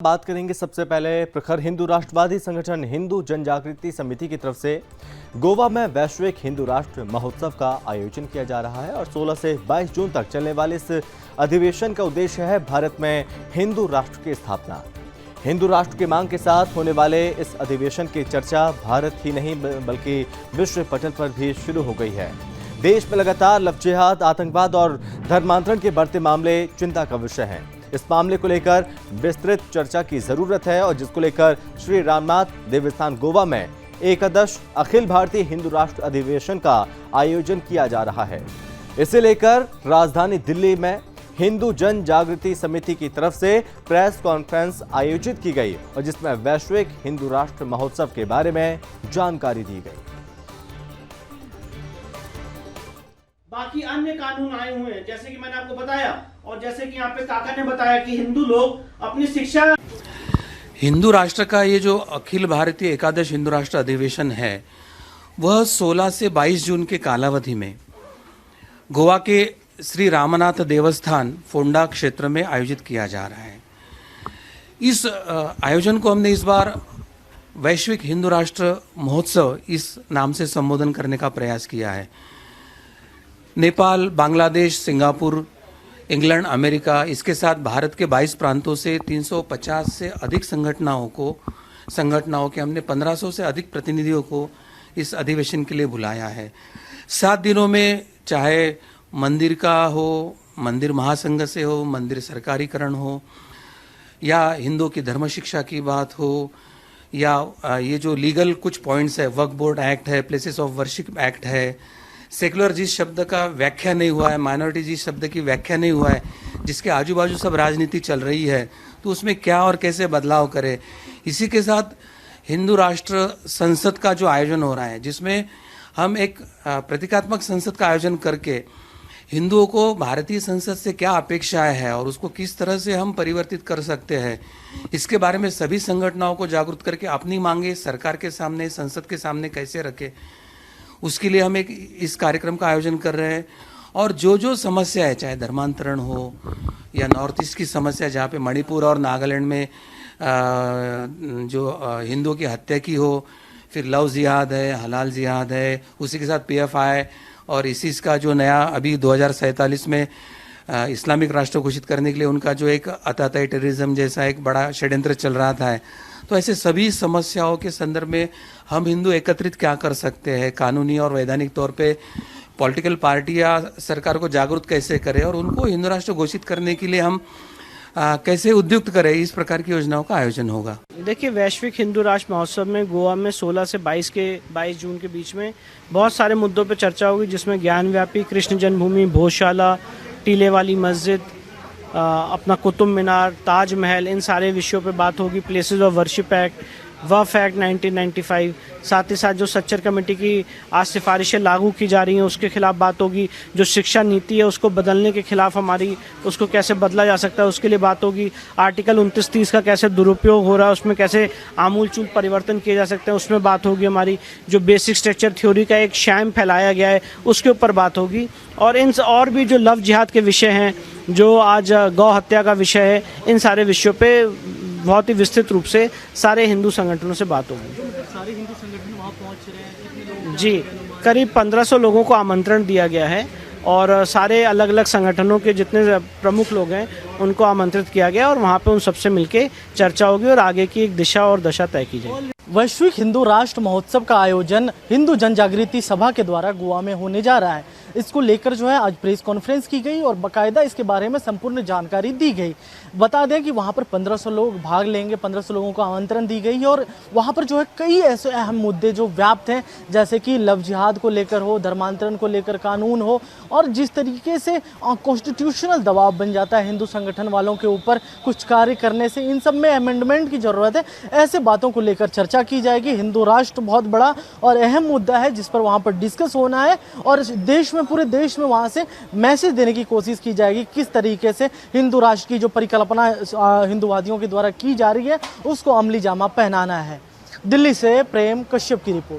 बात करेंगे सबसे पहले प्रखर हिंदू राष्ट्रवादी संगठन हिंदू जन जागृति समिति की तरफ से गोवा में वैश्विक हिंदू राष्ट्र महोत्सव का आयोजन किया जा रहा है और 16 से 22 जून तक चलने वाले इस अधिवेशन का उद्देश्य है भारत में हिंदू राष्ट्र की स्थापना। हिंदू राष्ट्र की मांग के साथ होने वाले इस अधिवेशन की चर्चा भारत ही नहीं बल्कि विश्व पटल पर भी शुरू हो गई है। देश में लगातार लव जिहाद, आतंकवाद और धर्मांतरण के बढ़ते मामले चिंता का विषय हैं। इस मामले को लेकर विस्तृत चर्चा की जरूरत है और जिसको लेकर श्री रामनाथ देवस्थान गोवा में एकादश अखिल भारतीय हिंदू राष्ट्र अधिवेशन का आयोजन किया जा रहा है। इसे लेकर राजधानी दिल्ली में हिंदू जन जागृति समिति की तरफ से प्रेस कॉन्फ्रेंस आयोजित की गई और जिसमें वैश्विक हिंदू राष्ट्र महोत्सव के बारे में जानकारी दी गई। बाकी अन्य कानून आए हुए हैं, जैसे कि मैंने आपको बताया और जैसे कि यहाँ पे काका ने बताया कि हिंदू लोग अपनी शिक्षा। हिंदू राष्ट्र का ये जो अखिल भारतीय एकादश हिंदू राष्ट्र अधिवेशन है वह 16 से 22 जून के कालावधि में गोवा के श्री रामनाथ देवस्थान फोंडा क्षेत्र में आयोजित किया जा रहा है। इस आयोजन को हमने इस बार वैश्विक हिंदू राष्ट्र महोत्सव इस नाम से संबोधन करने का प्रयास किया है। Nepal, Bangladesh, Singapore, England, America, इसके साथ भारत के 22 प्रांतों से 350 से अधिक संगठनों के हमने 1500 से अधिक प्रतिनिधियों को इस अधिवेशन के लिए बुलाया है। 7 दिनों में चाहे मंदिर का हो, मंदिर महासंघ से हो, मंदिर सरकारीकरण हो, या हिंदुओं की धर्म शिक्षा की बात हो, या ये जो लीगल कुछ पॉइंट्स है, वक्फ बोर्ड एक्ट है, प्लेसेस ऑफ वर्शिप एक्ट है, सेकुलर जिस शब्द का व्याख्या नहीं हुआ है, माइनॉरिटी जिस शब्द की व्याख्या नहीं हुआ है, जिसके आजू बाजू सब राजनीति चल रही है, तो उसमें क्या और कैसे बदलाव करें। इसी के साथ हिंदू राष्ट्र संसद का जो आयोजन हो रहा है, जिसमें हम एक प्रतीकात्मक संसद का आयोजन करके हिंदुओं को भारतीय संसद से क्या अपेक्षाएं है और उसको किस तरह से हम परिवर्तित कर सकते हैं, इसके बारे में सभी संगठनों को जागरूक करके अपनी मांगे सरकार के सामने, संसद के सामने कैसे रखें, उसके लिए हम एक इस कार्यक्रम का आयोजन कर रहे हैं। और जो समस्या है, चाहे धर्मांतरण हो या नॉर्थ ईस्ट की समस्या जहाँ पे मणिपुर और नागालैंड में जो हिंदुओं की हत्या की हो, फिर लव जिहाद है, हलाल जिहाद है, उसी के साथ PFI और ISIS का जो नया अभी 2047 में इस्लामिक राष्ट्र घोषित करने के लिए उनका जो एक अताताई टेररिज्म जैसा एक बड़ा षड्यंत्र चल रहा था, तो ऐसे सभी समस्याओं के संदर्भ में हम हिंदू एकत्रित क्या कर सकते हैं, कानूनी और वैधानिक तौर पे पॉलिटिकल पार्टी या सरकार को जागरूक कैसे करें और उनको हिंदू राष्ट्र घोषित करने के लिए हम कैसे उद्युक्त करें, इस प्रकार की योजनाओं का आयोजन होगा। देखिए, वैश्विक हिंदू राष्ट्र महोत्सव में गोवा में 16 से 22 जून के बीच में बहुत सारे मुद्दों पर चर्चा होगी, जिसमें ज्ञानव्यापी, कृष्ण जन्मभूमि, भोजशाला, टीले वाली मस्जिद, अपना कुतुब मीनार, ताजमहल, इन सारे विषयों पे बात होगी। Places of worship act, Waqf act 1995, साथ ही साथ जो सच्चर कमेटी की आज सिफारिशें लागू की जा रही हैं उसके खिलाफ बात होगी। जो शिक्षा नीति है उसको बदलने के खिलाफ हमारी, उसको कैसे बदला जा सकता है उसके लिए बात होगी। आर्टिकल 29-30 का कैसे दुरुपयोग हो रहा है, उसमें कैसे आमूलचूल परिवर्तन किए जा सकते हैं, उसमें बात होगी। हमारी जो बेसिक स्ट्रक्चर थ्योरी का एक शैम फैलाया गया है उसके ऊपर बात होगी। और भी जो लव जिहाद के विषय हैं, जो आज गौ हत्या का विषय है, इन सारे विषयों पे बहुत ही विस्तृत रूप से सारे हिंदू संगठनों से बात होगी। सारे हिंदू संगठन वहाँ पहुँच रहे हैं, कितने लोग? जी, करीब 1500 लोगों को आमंत्रण दिया गया है और सारे अलग अलग संगठनों के जितने प्रमुख लोग हैं उनको आमंत्रित किया गया और वहाँ पे उन सबसे मिलके चर्चा होगी और आगे की एक दिशा और दशा तय की जाएगी। वैश्विक हिंदू राष्ट्र महोत्सव का आयोजन हिंदू जन जागृति सभा के द्वारा गोवा में होने जा रहा है। इसको लेकर जो है आज प्रेस कॉन्फ्रेंस की गई और बाकायदा इसके बारे में संपूर्ण जानकारी दी गई। बता दें कि वहाँ पर 1500 लोग भाग लेंगे, 1500 लोगों को आमंत्रण दी गई है और वहाँ पर जो है कई ऐसे अहम मुद्दे जो व्याप्त हैं, जैसे कि लव जिहाद को लेकर हो, धर्मांतरण को लेकर कानून हो, और जिस तरीके से कॉन्स्टिट्यूशनल दबाव बन जाता है हिंदू संगठन वालों के ऊपर कुछ कार्य करने से, इन सब में अमेंडमेंट की ज़रूरत है। ऐसे बातों को लेकर चर्चा की जाएगी। हिंदू राष्ट्र बहुत बड़ा और अहम मुद्दा है जिस पर वहाँ पर डिस्कस होना है और देश में, पूरे देश में वहाँ से मैसेज देने की कोशिश की जाएगी किस तरीके से हिंदू राष्ट्र की जो परिकल्पना हिंदूवादियों के द्वारा की जा रही है उसको अमली जामा पहनाना है। दिल्ली से प्रेम कश्यप की रिपोर्ट।